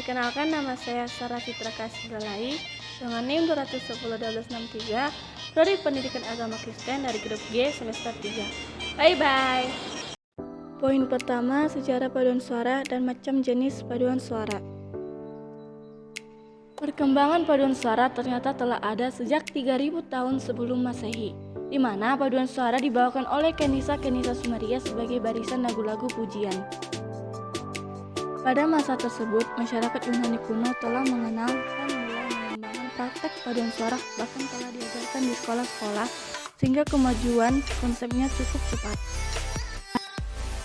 Perkenalkan, nama saya Sarah Fitra Kasih dengan NIM 2101263, Prodi Pendidikan Agama Kristen dari grup G semester 3. Bye-bye. Poin pertama, sejarah paduan suara dan macam jenis paduan suara. Perkembangan paduan suara ternyata telah ada sejak 3000 tahun sebelum Masehi, di mana paduan suara dibawakan oleh Kenisa-Kenisa Sumeria sebagai barisan lagu-lagu pujian. Pada masa tersebut, masyarakat Yunani kuno telah mengenal dan mulai mengembangkan praktek paduan suara, bahkan telah diajarkan di sekolah-sekolah, sehingga kemajuan konsepnya cukup cepat.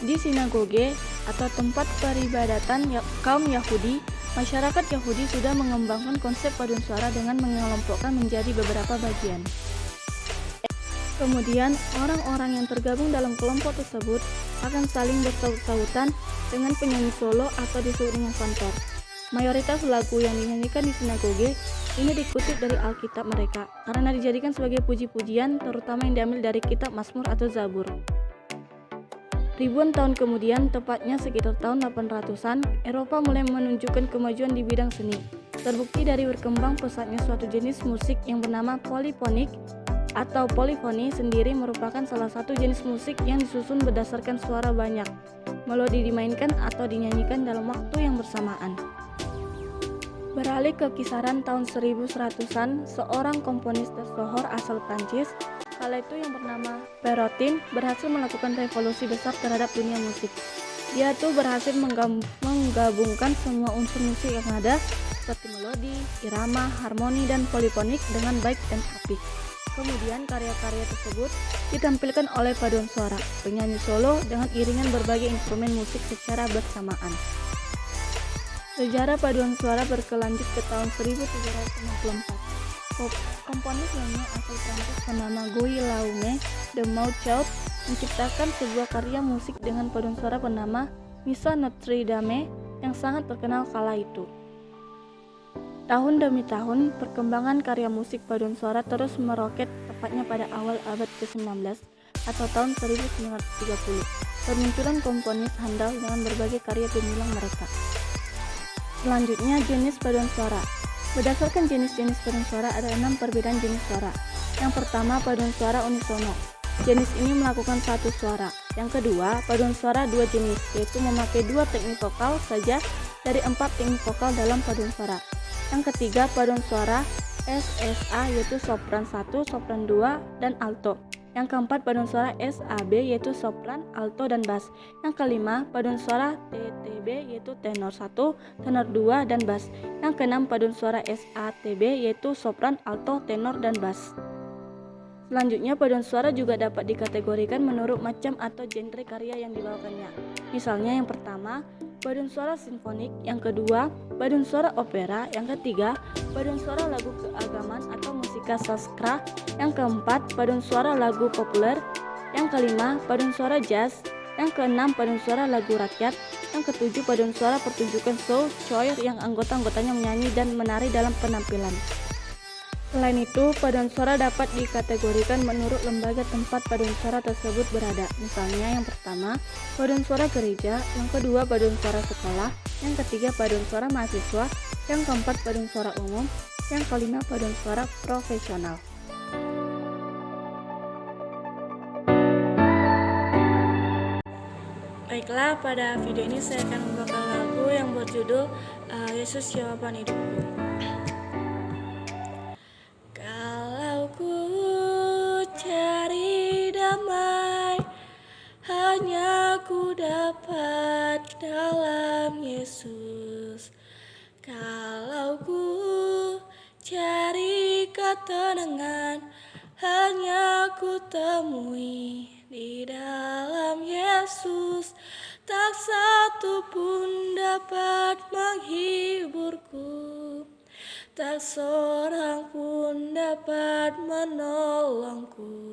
Di sinagoge atau tempat peribadatan kaum Yahudi, masyarakat Yahudi sudah mengembangkan konsep paduan suara dengan mengelompokkan menjadi beberapa bagian. Kemudian, orang-orang yang tergabung dalam kelompok tersebut akan saling bersaut-sautan dengan penyanyi solo atau disebut dengan kantor. Mayoritas lagu yang dinyanyikan di sinagoge ini dikutip dari Alkitab mereka karena dijadikan sebagai puji-pujian, terutama yang diambil dari kitab Mazmur atau Zabur. Ribuan tahun kemudian, tepatnya sekitar tahun 800-an, Eropa mulai menunjukkan kemajuan di bidang seni. Terbukti dari berkembang pesatnya suatu jenis musik yang bernama polyphonic atau polifoni sendiri merupakan salah satu jenis musik yang disusun berdasarkan suara banyak, melodi dimainkan atau dinyanyikan dalam waktu yang bersamaan. Beralih ke kisaran tahun 1100-an, seorang komponis tersohor asal Prancis, kala itu yang bernama Perrotin, berhasil melakukan revolusi besar terhadap dunia musik. Dia tuh berhasil menggabungkan semua unsur musik yang ada, seperti melodi, irama, harmoni, dan polifonik dengan baik dan apik. Kemudian karya-karya tersebut ditampilkan oleh paduan suara, penyanyi solo dengan iringan berbagai instrumen musik secara bersamaan. Sejarah paduan suara berkelanjut ke tahun 1764. Komponis Leno asal Prancis bernama Guillaume de Mouchot menciptakan sebuah karya musik dengan paduan suara bernama Missa Notre Dame yang sangat terkenal kala itu. Tahun demi tahun, perkembangan karya musik paduan suara terus meroket, tepatnya pada awal abad ke-19 atau tahun 1930. Bermunculan komponis handal dengan berbagai karya gemilang mereka. Selanjutnya, jenis paduan suara. Berdasarkan jenis-jenis paduan suara ada 6 perbedaan jenis suara. Yang pertama, paduan suara unisono. Jenis ini melakukan satu suara. Yang kedua, paduan suara dua jenis, yaitu memakai 2 teknik vokal saja dari 4 teknik vokal dalam paduan suara. Yang ketiga, paduan suara SSA, yaitu sopran 1, sopran 2, dan alto. Yang keempat, paduan suara SAB, yaitu sopran, alto, dan bass. Yang kelima, paduan suara TTB, yaitu tenor 1, tenor 2, dan bass. Yang keenam, paduan suara SATB, yaitu sopran, alto, tenor, dan bass. Selanjutnya, paduan suara juga dapat dikategorikan menurut macam atau genre karya yang dibawakannya. Misalnya yang pertama, paduan suara sinfonik, yang kedua, paduan suara opera, yang ketiga, paduan suara lagu keagamaan atau musika sastra, yang keempat, paduan suara lagu populer, yang kelima, paduan suara jazz, yang keenam, paduan suara lagu rakyat, yang ketujuh, paduan suara pertunjukan show choir yang anggota-anggotanya menyanyi dan menari dalam penampilan. Selain itu, paduan suara dapat dikategorikan menurut lembaga tempat paduan suara tersebut berada. Misalnya yang pertama, paduan suara gereja, yang kedua paduan suara sekolah, yang ketiga paduan suara mahasiswa, yang keempat paduan suara umum, yang kelima paduan suara profesional. Baiklah, pada video ini saya akan membawakan lagu yang berjudul Yesus Jawaban Hidupku. Hanya ku dapat dalam Yesus. Kalau ku cari ketenangan, hanya ku temui di dalam Yesus. Tak satu pun dapat menghiburku, tak seorang pun dapat menolongku.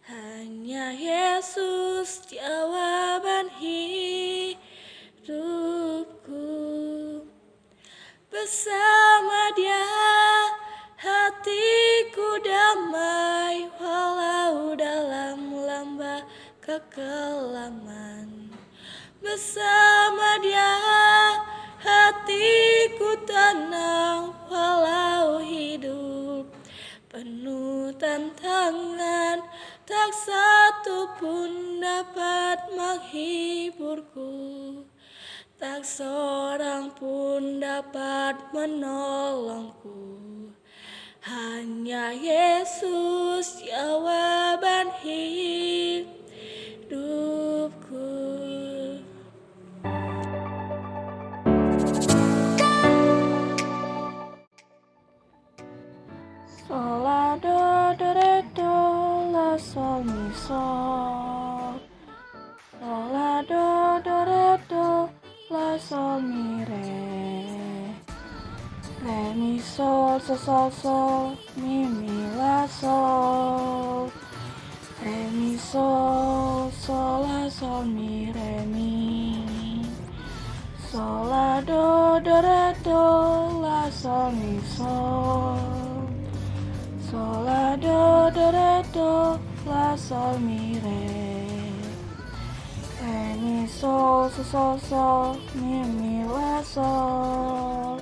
Hanya Yesus jawaban hidupku. Bersama Dia hatiku damai, walau dalam lembah kekelaman. Bersama Dia hatiku tenang walau hidup penuh tantangan, tak satu pun dapat menghiburku, tak seorang pun dapat menolongku. Hanya Yesus jawaban hidupku. Sol la do re do la sol mi sol. Sol la do re do la sol mi re. Re mi sol sol mi la sol. Re mi sol la sol mi re mi. Sol la do re do la sol mi sol. Sol la do re do la sol mi re. Re mi sol mi la sol.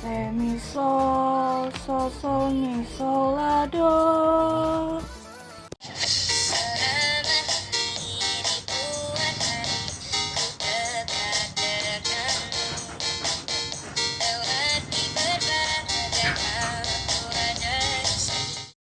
Re mi sol mi sol la do.